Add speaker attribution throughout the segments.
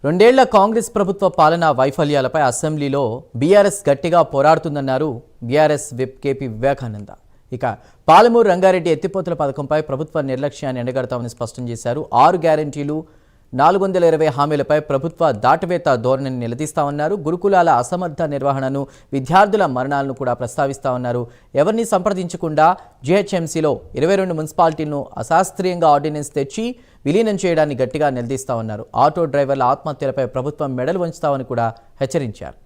Speaker 1: రెండేళ్ల కాంగ్రెస్ ప్రభుత్వ పాలనా వైఫల్యాలపై అసెంబ్లీలో బీఆర్ఎస్ గట్టిగా పోరాడుతుందన్నారు బీఆర్ఎస్ విప్ కేపీ వివేకానంద. ఇక పాలమూరు రంగారెడ్డి ఎత్తిపోతల పథకంపై ప్రభుత్వ నిర్లక్ష్యాన్ని ఎండగడతామని స్పష్టం చేశారు. 6 గ్యారెంటీలు 420 హామీలపై ప్రభుత్వ దాటవేత ధోరణిని నిలదీస్తామన్నారు. గురుకులాల అసమర్థ నిర్వహణను, విద్యార్థుల మరణాలను కూడా ప్రస్తావిస్తామన్నారు. ఎవరిని సంప్రదించకుండా జీహెచ్ఎంసీలో 22 మున్సిపాలిటీలను అశాస్త్రీయంగా ఆర్డినెన్స్ తెచ్చి విలీనం చేయడాన్ని గట్టిగా నిలదీస్తామన్నారు. ఆటో డ్రైవర్ల ఆత్మహత్యలపై ప్రభుత్వం మెడలు వంచుతామని కూడా హెచ్చరించారు.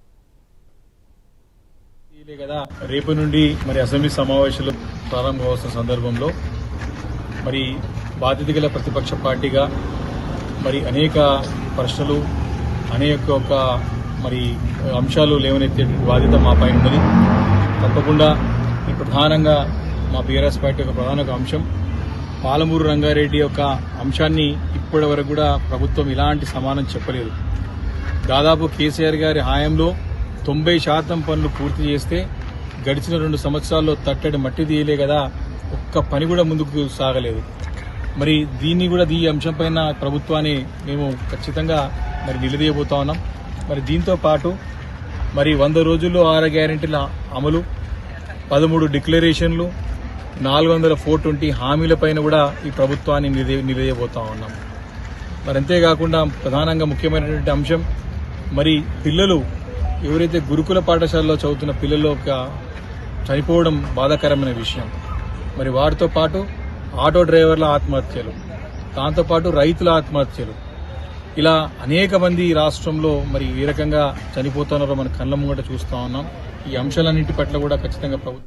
Speaker 2: రేపు నుండి అసెంబ్లీ సమావేశాలు ప్రారంభమవుతున్న సందర్భంలో బాధ్యత గల ప్రతిపక్ష పార్టీగా అనేక ప్రశ్నలు, అనేక అంశాలు లేవనెత్తే బాధ్యత మా పైన ఉన్నది. తప్పకుండా ప్రధానంగా మా బీఆర్ఎస్ పార్టీ యొక్క ప్రధాన అంశం పాలమూరు రంగారెడ్డి యొక్క అంశాన్ని ఇప్పటి వరకు కూడా ప్రభుత్వం ఇలాంటి సమానం చెప్పలేదు. దాదాపు కేసీఆర్ గారి హయాంలో 90% పనులు పూర్తి చేస్తే గడిచిన 2 సంవత్సరాల్లో తట్టడి మట్టి తీయలే కదా, ఒక్క పని కూడా ముందుకు సాగలేదు. దీన్ని కూడా ఈ అంశంపైన ప్రభుత్వాన్ని మేము ఖచ్చితంగా నిలదీయబోతా ఉన్నాం. దీంతో పాటు 100 రోజుల్లో 6 గ్యారెంటీల అమలు, 13 డిక్లరేషన్లు, 420 హామీలపైన కూడా ఈ ప్రభుత్వాన్ని నిలదీయబోతా ఉన్నాం. అంతేకాకుండా ప్రధానంగా ముఖ్యమైనటువంటి అంశం పిల్లలు ఎవరైతే గురుకుల పాఠశాలలో చదువుతున్న పిల్లలు చనిపోవడం బాధాకరమైన విషయం. వారితో పాటు ఆటో డ్రైవర్ల ఆత్మహత్యలు, దాంతోపాటు రైతుల ఆత్మహత్యలు, ఇలా అనేక మంది ఈ రాష్ట్రంలో ఏ రకంగా చనిపోతున్నారో మన కళ్ళ ముంగట చూస్తా ఉన్నాం. ఈ అంశాలన్నింటి పట్ల కూడా ఖచ్చితంగా ప్రభుత్వం